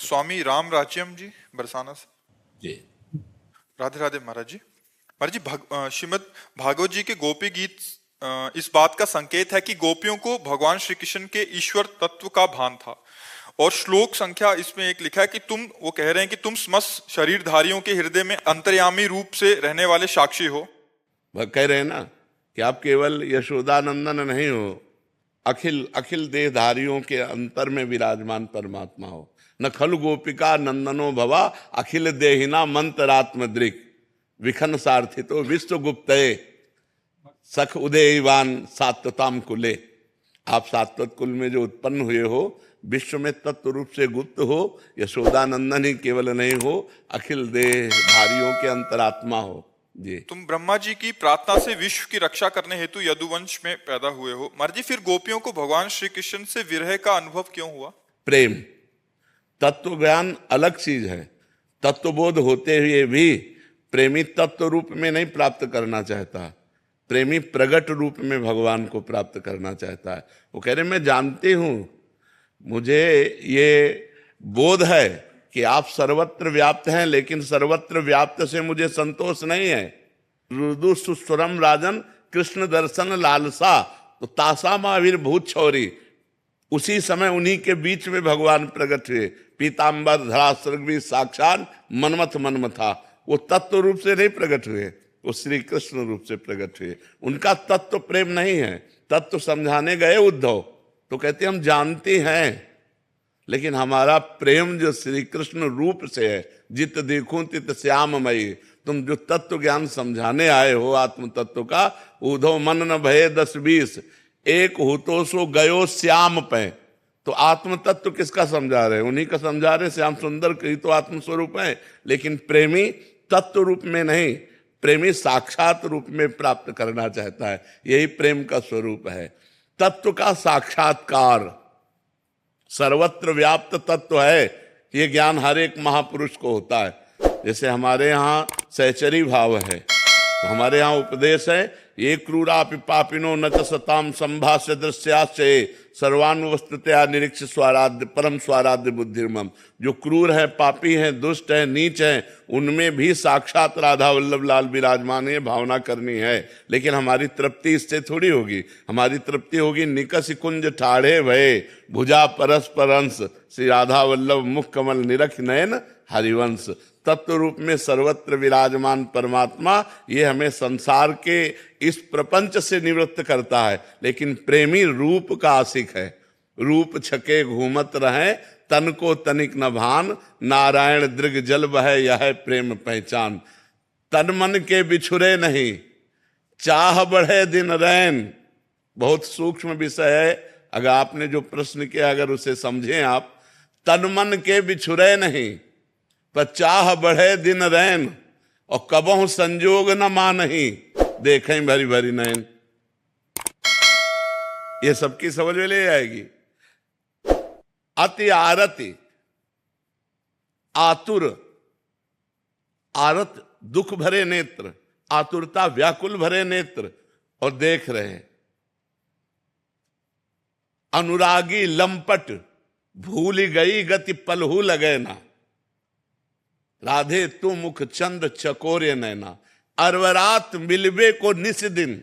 स्वामी राम राज्यम जी बरसाना से। जी राधे राधे महाराज जी। महाराज जी, श्रीमद् भागवत जी के गोपी गीत इस बात का संकेत है कि गोपियों को भगवान श्री कृष्ण के ईश्वर तत्व का भान था। और श्लोक संख्या इसमें एक लिखा है कि वो कह रहे हैं कि तुम समस्त शरीरधारियों के हृदय में अंतर्यामी रूप से रहने वाले साक्षी हो। वह कह रहे हैं ना कि आप केवल यशोदानंदन नहीं हो, अखिल अखिल देहधारियों के अंतर में विराजमान परमात्मा हो। न खलु गोपिका नंदनो भवा अखिल देहिना मंत्रात्मद्रिक विखन सार्थितो विश्वगुप्तये सख उदयवान सात्वताम कुले। आप सात्वत कुल में जो उत्पन्न हुए हो, विश्व में तत्व रूप से गुप्त हो, यशोदानंदन ही केवल नहीं हो, अखिल देहधारियों के अंतरात्मा हो। जी, तुम ब्रह्मा जी की प्रार्थना से विश्व की रक्षा करने हेतु यदुवंश में पैदा हुए हो। महाराज जी, फिर गोपियों को भगवान श्री कृष्ण से विरह का अनुभव क्यों हुआ? प्रेम। तत्व ज्ञान अलग चीज है। तत्वबोध होते हुए भी प्रेमी तत्व रूप में नहीं प्राप्त करना चाहता, प्रेमी प्रगट रूप में भगवान को प्राप्त करना चाहता है। वो कह रहे मैं जानती हूं, मुझे ये बोध है कि आप सर्वत्र व्याप्त हैं, लेकिन सर्वत्र व्याप्त से मुझे संतोष नहीं है। रुदु सुस्वरम राजन कृष्ण दर्शन लालसा तो तासा महावीरभूत छौरी। उसी समय उन्हीं के बीच में भगवान प्रकट हुए। पीताम्बर धरा सर्गवी साक्षात मनमथ मनमथा। वो तत्व रूप से नहीं प्रकट हुए, वो श्री कृष्ण रूप से प्रकट हुए। उनका तत्व प्रेम नहीं है। तत्व समझाने गए उद्धव तो कहते हम जानते हैं, लेकिन हमारा प्रेम जो श्री कृष्ण रूप से है, जित देखूं तित श्याममयी। तुम जो तत्व ज्ञान समझाने आए हो आत्म तत्व का, उद्धव मन न भये 10-20 एक हो तो सो गयो श्याम पे। तो आत्म तत्व किसका समझा रहे? उन्हीं का समझा रहे। श्याम सुंदर की तो आत्म स्वरूप है, लेकिन प्रेमी तत्व रूप में नहीं, प्रेमी साक्षात रूप में प्राप्त करना चाहता है। यही प्रेम का स्वरूप है। तत्व का साक्षात्कार सर्वत्र व्याप्त तत्व है। ये ज्ञान हर एक महापुरुष को होता है। जैसे हमारे यहाँ सहचरी भाव है, तो हमारे यहाँ उपदेश है, ये क्रूरापि पापिनो न च सताम संभाष्य दृश्याश्चये सर्वानुवस्तुतया निरीक्ष स्वाराध्य परम स्वाराध्य बुद्धिर्मम। जो क्रूर है, पापी है, दुष्ट है, नीच है, उनमें भी साक्षात राधा वल्लभ लाल विराजमान है, भावना करनी है। लेकिन हमारी तृप्ति इससे थोड़ी होगी। हमारी तृप्ति होगी निकस कुंज ठाढ़े भये भुजा परस्पर अंश श्री राधा वल्लभ मुख कमल निरख नयन हरिवंश। तत्व रूप में सर्वत्र विराजमान परमात्मा ये हमें संसार के इस प्रपंच से निवृत्त करता है। लेकिन प्रेमी रूप का आशिक है। रूप छके घूमत रहे तन को तनिक न भान, नारायण दृग जल बह यह प्रेम पहचान। तन मन के बिछुरे नहीं चाह बढ़े दिन रैन। बहुत सूक्ष्म विषय है। अगर आपने जो प्रश्न किया अगर उसे समझें आप, तन मन के बिछुरे नहीं पर चाह बढ़े दिन रैन और कबहु संजोग न मानही देखें भरी भरी नैन। ये सबकी समझ में ले आएगी। अति आरति आतुर, आरत दुख भरे नेत्र, आतुरता व्याकुल भरे नेत्र और देख रहे हैं। अनुरागी लंपट भूल गई गति पलहू लगे ना। राधे तू मुख चंद चकोरे नैना। अरवरात मिलबे को निस दिन